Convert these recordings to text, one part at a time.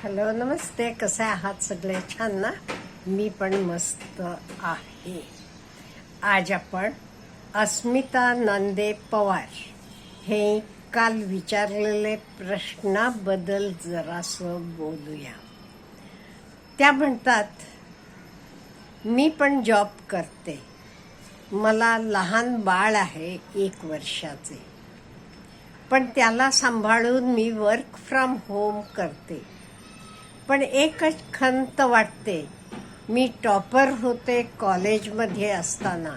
Hello, नमस्ते. कसे आहात सगळे? छान ना? मी पण मस्त आहे. आज आपण अस्मिता नंदे पवार हे काल विचारलेले प्रश्नाबद्दल जरासं बोलूया. त्या म्हणतात, मी पण जॉब करते. मला लहान बाळ आहे 1 वर्षाचे, पण त्याला सांभाळून मी वर्क फ्रॉम होम करते. पण एकच खंत वाटते, मी टॉपर होते कॉलेजमध्ये असताना,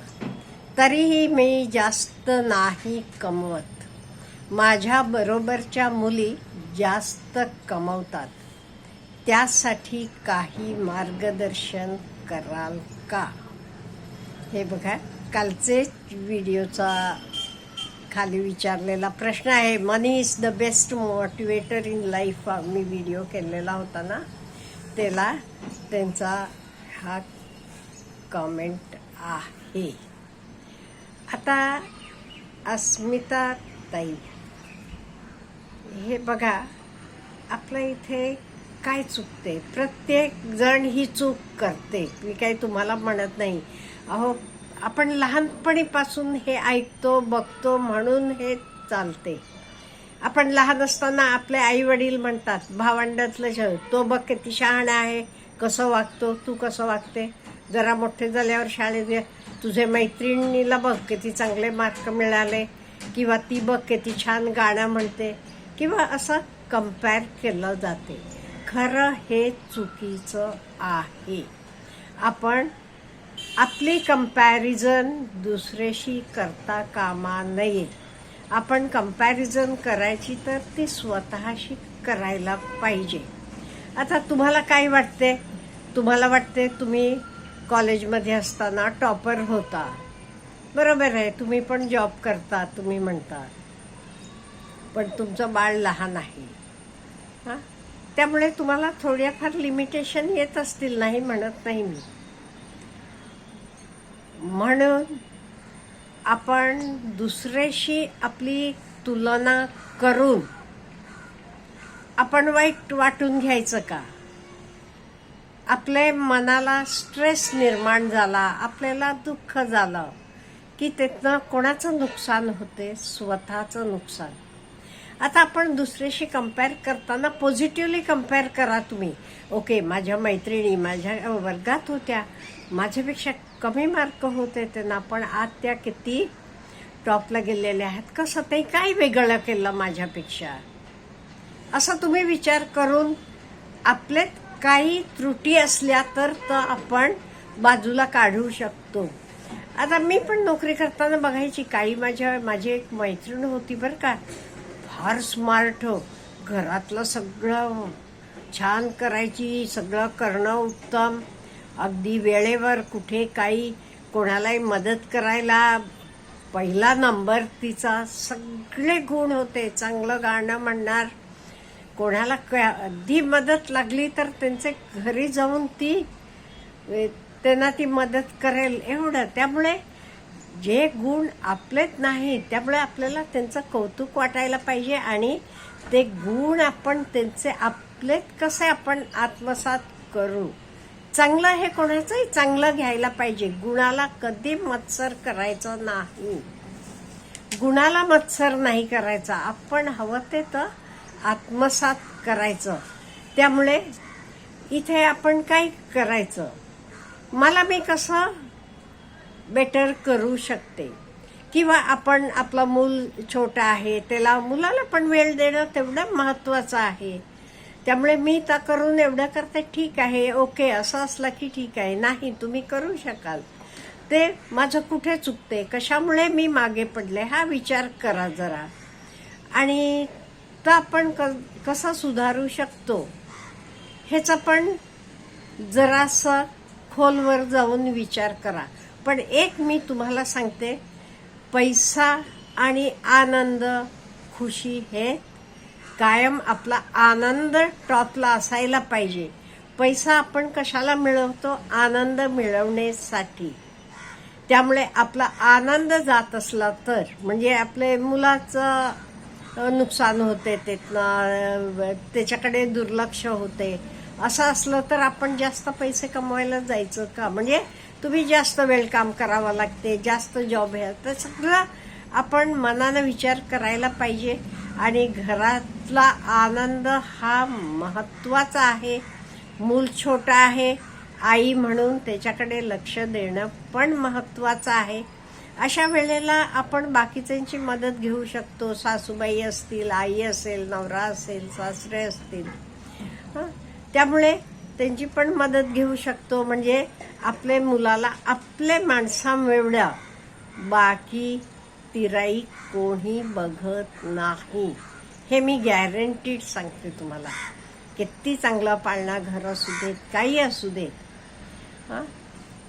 तरीही मी जास्त नाही कमवत. माझ्या बरोबरच्या मुली जास्त कमवतात. त्यासाठी काही मार्गदर्शन कराल का? हे बघा, कालचे व्हिडिओचा खाली विचारलेला प्रश्न आहे. Money is the best motivator in life. मी व्हिडिओ केलेला होता ना, त्याला त्यांचा हा कमेंट आहे. आता अस्मिता ताई, हे बघा, आपल्या इथे काय चुकते? प्रत्येक जण ही चूक करते. मी काही तुम्हाला म्हणत नाही. अहो, आपण लहानपणीपासून हे ऐकतो बघतो म्हणून हे चालते. आपण लहान असताना आपले आई वडील म्हणतात, भावंडातलं तो बघ किती शहाणा आहे, कसं वागतो, तू कसं वागते. जरा मोठे झाल्यावर शाळेत तुझे मैत्रिणीला बघ किती चांगले मार्क मिळाले, किंवा ती बघ किती छान गाणं म्हणते, किंवा असं कंपेअर केलं जाते. खरं हे चुकीचं आहे. आपण आपली कंपॅरिझन दुसऱ्याशी करता कामा नये. आपण कंपॅरिझन करायची तर ती स्वतःशी करायला पाहिजे. आता तुम्हाला काय वाटते? तुम्हाला वाटते तुम्ही कॉलेजमध्ये असताना टॉपर होता. बरोबर आहे, तुम्ही पण जॉब करता, तुम्ही म्हणता, पण तुमचं बाळ लहान आहे. हां, त्यामुळे तुम्हाला थोड्याफार लिमिटेशन येत असतील, नाही म्हणत नाही मी. म्हणून आपण दुसऱ्याशी आपली तुलना करून आपण वाईट वाटून घ्यायचं का? आपल्या मनाला स्ट्रेस निर्माण झाला, आपल्याला दुःख झालं की त्यातनं कोणाचं नुकसान होते? स्वतःचं नुकसान. आता आपण दुसऱ्याशी कंपेअर करताना पॉझिटिव्हली कंपेअर करा तुम्ही. ओके, माझ्या मैत्रिणी माझ्या वर्गात होत्या, माझ्यापेक्षा कमी मार्क होते त्यांना, पण आज त्या किती टॉपला गेलेल्या आहेत. कसं ते काय वेगळं केलं माझ्यापेक्षा? असं तुम्ही विचार करून आपल्यात काही त्रुटी असल्या तर आपण बाजूला काढू शकतो. आता मी पण नोकरी करताना बघायची, काही माझी एक मैत्रीण होती बरं का, फार स्मार्ट हो, घरातलं सगळं छान करायची, सगळं करणं उत्तम, अगदी वेळेवर, कुठे काही कोणालाही मदत करायला पहिला नंबर तिचा. सगळे गुण होते. चांगलं गाणं म्हणणार, कोणाला अगदी मदत लागली तर त्यांचे घरी जाऊन त्यांना ती मदत करेल, एवढं. त्यामुळे जे गुण आपलेच नाही, त्यामुळे आपल्याला त्यांचं कौतुक वाटायला पाहिजे आणि ते गुण आपण त्यांचे आपलेच कसे आपण आत्मसात करू. चांगलं हे कोणाचंही चांगलं घ्यायला पाहिजे. गुणाला कधी मत्सर करायचं नाही. गुणाला मत्सर नाही करायचा. आपण हवं ते तर आत्मसात करायचं. त्यामुळे इथे आपण काय करायचं? मी कसं बेटर करू शकते, किंवा आपण आपलं मूल छोटं आहे, त्याला मुलाला पण वेळ देणं तेवढं महत्वाचं आहे. त्यामुळे मी तर करून एवढं करते, ठीक आहे, ओके, असं असलं की ठीक आहे. नाही, तुम्ही करू शकाल. ते माझं कुठे चुकते, कशामुळे मी मागे पडले, हा विचार करा जरा. आणि तर आपण कसं सुधारू शकतो ह्याचा पण जरासं खोलवर जाऊन विचार करा. पण एक मी तुम्हाला सांगते, पैसा आणि आनंद, खुशी हे कायम आपला आनंद टॉपला असायला पाहिजे. पैसा आपण कशाला मिळवतो? आनंद मिळवण्यासाठी. त्यामुळे आपला आनंद जात असला तर, म्हणजे आपल्या मुलाचं नुकसान होते, त्याच्याकडे दुर्लक्ष होते. असं असलं तर आपण जास्त पैसे कमवायला जायचं का? म्हणजे तुम्ही जास्त वेळ काम करावं लागते, जास्त जॉब आहे, तर सगळं आपण मनानं विचार करायला पाहिजे. आणि घरातला आनंद हा महत्त्वाचा आहे. मूल छोटा आहे, आई म्हणून त्याच्याकडे लक्ष देणं पण महत्त्वाचं आहे. अशा वेळेला आपण बाकीच्यांची मदत घेऊ शकतो. सासूबाई असतील, आई असेल, नवरा असेल, सासरे असतील, त्यामुळे त्यांची पण मदत घेऊ शकतो. म्हणजे आपल्या मुलाला आपले माणसांएवढ्या बाकी तिराई कोणी बघत नाही. हे मी गॅरंटीड सांगते तुम्हाला. किती चांगलं पाळणा घर असू देत, काही असू देत,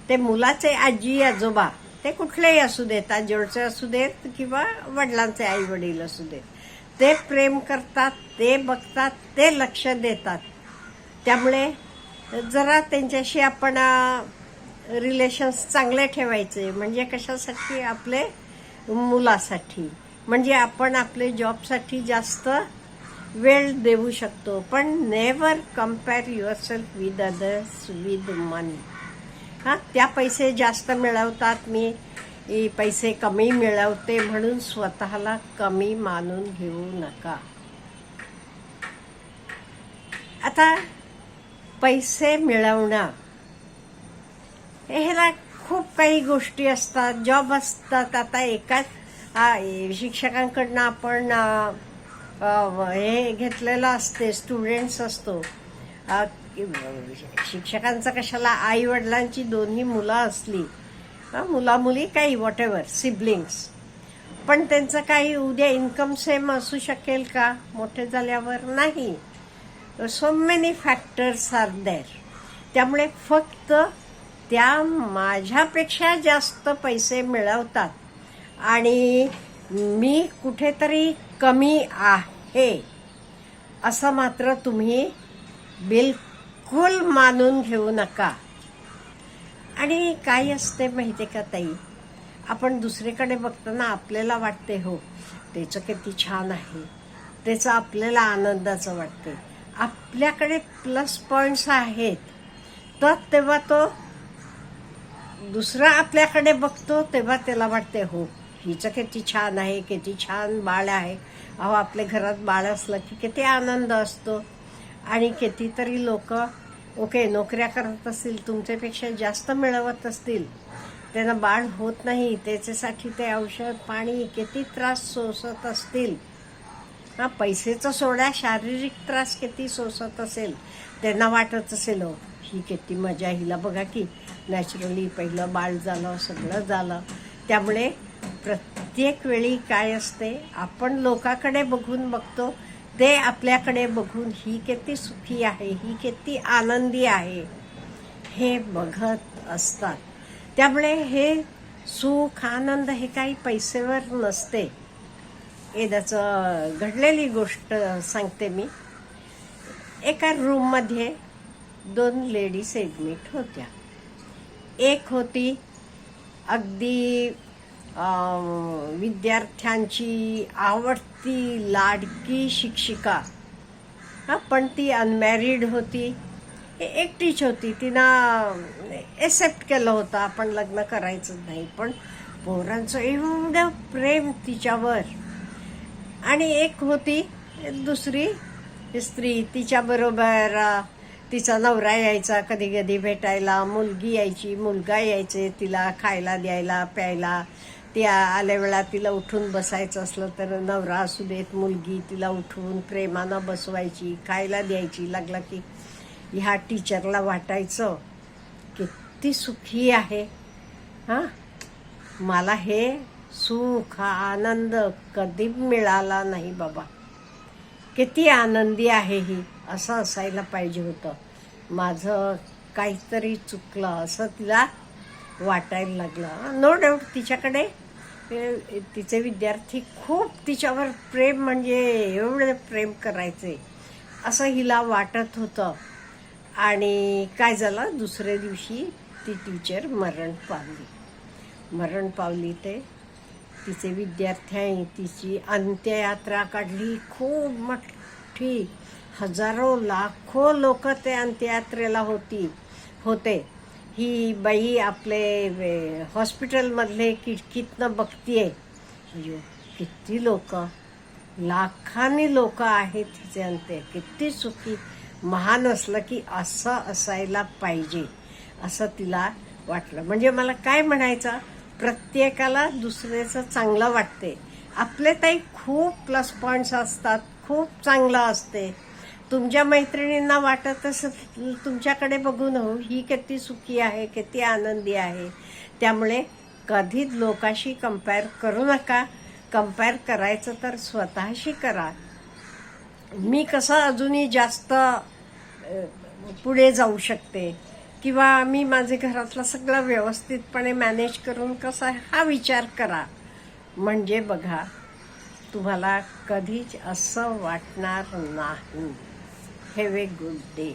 ते मुलाचे आजी आजोबा ते कुठलेही असू देत, आजोळचे असू देत किंवा वडिलांचे आई वडील असू देत, ते प्रेम करतात, ते बघतात, ते लक्ष देतात. त्यामुळे जरा त्यांच्याशी आपण रिलेशन्स चांगले ठेवायचे. म्हणजे कशासाठी? आपले मुलासाठी. म्हणजे आपण आपले जॉबसाठी जास्त वेळ देऊ शकतो. पण never compare yourself with others with money. त्या पैसे जास्त मिळवतात, मी पैसे कमी मिळवते म्हणून स्वतःला कमी मानून घेऊ नका. आता पैसे मिळवणं ह्याला खूप काही गोष्टी असतात, जॉब असतात. आता एकाच शिक्षकांकडनं आपण हे घेतलेलं असते, स्टुडंट्स असतो. शिक्षकांचं कशाला, आई वडिलांची दोन्ही मुलं असली, मुला मुली काही वॉट एव्हर सिबलिंग्स, पण त्यांचं काही उद्या इन्कम सेम असू शकेल का मोठे झाल्यावर? नाही. So many factors are there. त्यामुळे फक्त त्या माझ्यापेक्षा जास्त पैसे मिळवतात आणि मी कुठेतरी कमी आहे असं मात्र तुम्ही बिलकुल मानून घेऊ नका. आणि काय असते माहिती का ताई, आपण दुसरीकडे बघताना आपल्याला वाटते हो त्याचं किती छान आहे, त्याचं आपल्याला आनंदाचं वाटते. आपल्याकडे प्लस पॉइंट्स आहेत, तर तेव्हा तो दुसरा आपल्याकडे बघतो तेव्हा त्याला वाटते हो हिचं किती छान आहे, किती छान बाळ आहे. अहो आपल्या घरात बाळ असलं की किती आनंद असतो. आणि कितीतरी लोक ओके नोकऱ्या करत असतील, तुमच्यापेक्षा जास्त मिळवत असतील, त्यांना बाळ होत नाही, त्याच्यासाठी ते औषध पाणी किती त्रास सोसत असतील. पैसेचं सोडा, शारीरिक त्रास किती सोसत असेल. त्यांना वाटत असेल हो ही किती मजा, हिला बघा की नॅचरली पहिलं बाळ झालं, सगळं झालं. त्यामुळे प्रत्येक वेळी काय असते, आपण लोकांकडे बघून बघतो, ते आपल्याकडे बघून ही किती सुखी आहे, ही किती आनंदी आहे हे बघत असतात. त्यामुळे हे सुख आनंद हे काही पैसेवर नसते. एकदाचं घडलेली गोष्ट सांगते मी. एका रूममध्ये 2 लेडीज ॲडमिट होत्या. एक होती अगदी विद्यार्थ्यांची आवडती लाडकी शिक्षिका, पण ती अनमॅरिड होती, एकटीच होती. तिनं एक्सेप्ट केलं होतं आपण लग्न करायचं नाही, पण पोरांचं एवढं प्रेम तिच्यावर. आणि एक होती दुसरी स्त्री, तिच्याबरोबर तिचा नवरा यायचा कधी कधी भेटायला, मुलगी यायची, मुलगा यायचे तिला खायला द्यायला प्यायला. ती आल्या वेळा तिला उठून बसायचं असलं तर नवरा असू देत मुलगी तिला उठवून प्रेमानं बसवायची, खायला द्यायची. लागला की ह्या टीचरला वाटायचं किती सुखी आहे, मला हे सुख हा आनंद कधी मिळाला नाही बाबा, किती आनंदी आहे ही, असं असायला पाहिजे होतं. माझं काहीतरी चुकलं असं तिला वाटायला लागलं. नो डाऊट तिच्याकडे तिचे विद्यार्थी खूप तिच्यावर प्रेम, म्हणजे एवढं प्रेम करायचे असं हिला वाटत होतं. आणि काय झालं, दुसऱ्या दिवशी ती टीचर मरण पावली. ते तिचे विद्यार्थी आहे, तिची अंत्ययात्रा काढली, खूप मोठी, हजारो लाखो लोक ते अंत्ययात्रेला होते. ही बाई आपले हॉस्पिटलमधले खिडकीतनं बघतीये, किती लोक, लाखांनी लोक आहेत तिचे अंत्य, किती सुखी, महान असलं की असं असायला पाहिजे असं तिला वाटलं. म्हणजे मला काय म्हणायचं, प्रत्येकाला दुसऱ्याचं चांगलं वाटते. आपले ताई खूप प्लस पॉईंट्स असतात, खूप चांगलं असते. तुमच्या मैत्रिणींना वाटत असं तुमच्याकडे बघून, हो ही किती सुखी आहे, किती आनंदी आहे. त्यामुळे कधीच लोकांशी कंपेअर करू नका. कंपेअर करायचं तर स्वतःशी करा. मी कसं अजूनही जास्त पुढे जाऊ शकते, किंवा मी माझे घरातलं सगळं व्यवस्थितपणे मॅनेज करून कसं, हा विचार करा. म्हणजे बघा, तुम्हाला कधीच असं वाटणार नाही. Have a good day.